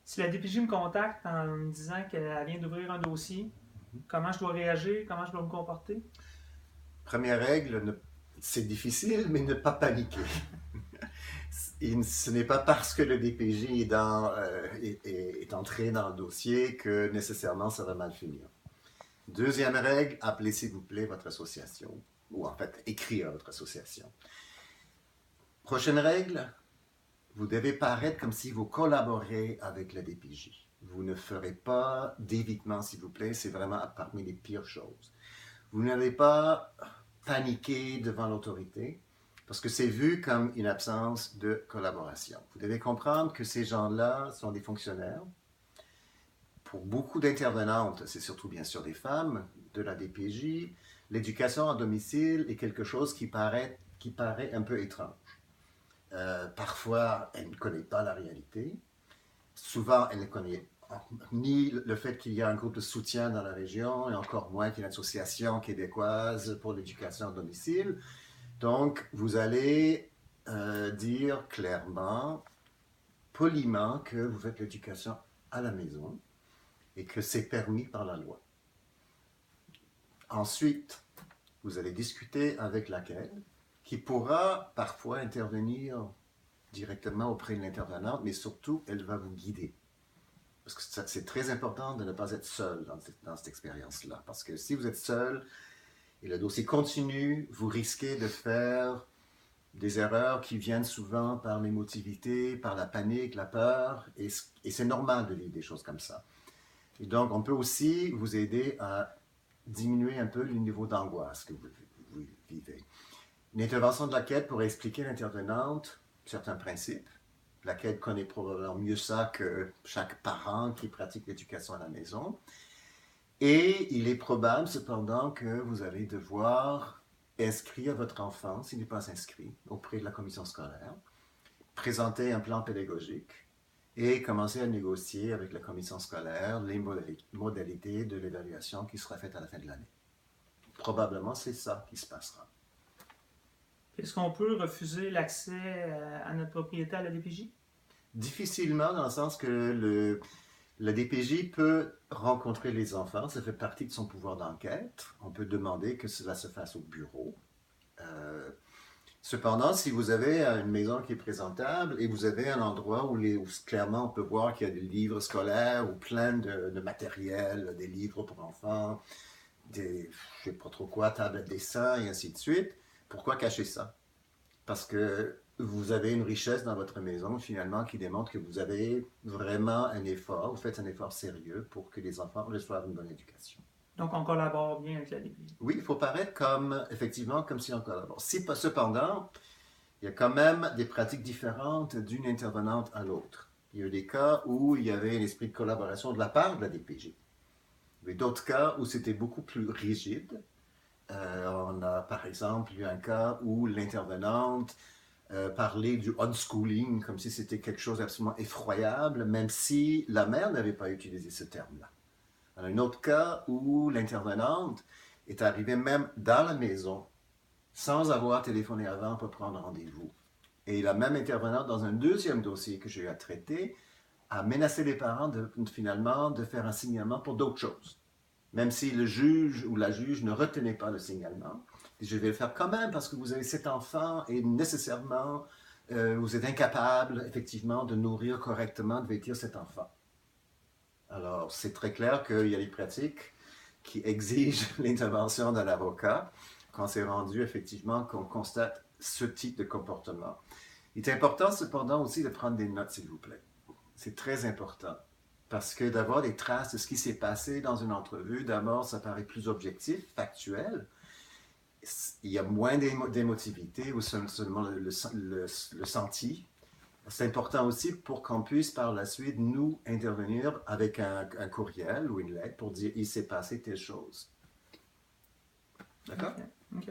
Si la DPJ me contacte en me disant qu'elle vient d'ouvrir un dossier, comment je dois réagir, comment je dois me comporter? Première règle, c'est difficile, mais ne pas paniquer. Et ce n'est pas parce que le DPJ est entré dans le dossier que nécessairement ça va mal finir. Deuxième règle, appelez s'il vous plaît votre association, ou en fait écrire à votre association. Prochaine règle, vous devez paraître comme si vous collaborez avec la DPJ. Vous ne ferez pas d'évitement, s'il vous plaît, c'est vraiment parmi les pires choses. Vous n'avez pas paniqué devant l'autorité, parce que c'est vu comme une absence de collaboration. Vous devez comprendre que ces gens-là sont des fonctionnaires. Pour beaucoup d'intervenantes, c'est surtout bien sûr des femmes de la DPJ, l'éducation à domicile est quelque chose qui paraît un peu étrange. Parfois, elle ne connaît pas la réalité. Souvent, elle ne connaît ni le fait qu'il y a un groupe de soutien dans la région, et encore moins qu'il y a une association québécoise pour l'éducation à domicile. Donc, vous allez dire clairement, poliment, que vous faites l'éducation à la maison et que c'est permis par la loi. Ensuite, vous allez discuter avec laquelle, qui pourra parfois intervenir directement auprès de l'intervenante, mais surtout, elle va vous guider. Parce que c'est très important de ne pas être seul dans cette expérience-là. Parce que si vous êtes seul et le dossier continue, vous risquez de faire des erreurs qui viennent souvent par l'émotivité, par la panique, la peur, et c'est normal de vivre des choses comme ça. Et donc, on peut aussi vous aider à diminuer un peu le niveau d'angoisse que vous vivez. Une intervention de la quête pourrait expliquer à l'intervenante certains principes. La quête connaît probablement mieux ça que chaque parent qui pratique l'éducation à la maison. Et il est probable cependant que vous allez devoir inscrire votre enfant, s'il n'est pas inscrit, auprès de la commission scolaire, présenter un plan pédagogique et commencer à négocier avec la commission scolaire les modalités de l'évaluation qui sera faite à la fin de l'année. Probablement, c'est ça qui se passera. Est-ce qu'on peut refuser l'accès à notre propriété à la DPJ? Difficilement, dans le sens que la DPJ peut rencontrer les enfants, ça fait partie de son pouvoir d'enquête. On peut demander que cela se fasse au bureau. Euh, Cependant, si vous avez une maison qui est présentable et vous avez un endroit où clairement on peut voir qu'il y a des livres scolaires ou plein de matériel, des livres pour enfants, je ne sais pas trop quoi, tablettes dessin et ainsi de suite, pourquoi cacher ça? Parce que vous avez une richesse dans votre maison finalement qui démontre que vous avez vraiment un effort, vous faites un effort sérieux pour que les enfants reçoivent une bonne éducation. Donc, on collabore bien avec la DPJ. Oui, il faut paraître effectivement, comme si on collabore. Cependant, il y a quand même des pratiques différentes d'une intervenante à l'autre. Il y a eu des cas où il y avait un esprit de collaboration de la part de la DPJ. Il y a eu d'autres cas où c'était beaucoup plus rigide. On a par exemple eu un cas où l'intervenante parlait du unschooling comme si c'était quelque chose d'absolument effroyable, même si la mère n'avait pas utilisé ce terme-là. On a un autre cas où l'intervenante est arrivée même dans la maison sans avoir téléphoné avant pour prendre rendez-vous. Et la même intervenante, dans un deuxième dossier que j'ai eu à traiter, a menacé les parents finalement de faire un signalement pour d'autres choses. Même si le juge ou la juge ne retenait pas le signalement, je vais le faire quand même parce que vous avez cet enfant et nécessairement vous êtes incapable effectivement de nourrir correctement, de vêtir cet enfant. Alors c'est très clair qu'il y a des pratiques qui exigent l'intervention d'un avocat quand c'est rendu effectivement qu'on constate ce type de comportement. Il est important cependant aussi de prendre des notes, s'il vous plaît. C'est très important. Parce que d'avoir des traces de ce qui s'est passé dans une entrevue, d'abord, ça paraît plus objectif, factuel. Il y a moins d'émotivité ou seulement le senti. C'est important aussi pour qu'on puisse par la suite nous intervenir avec un courriel ou une lettre pour dire il s'est passé telle chose. D'accord? OK. OK.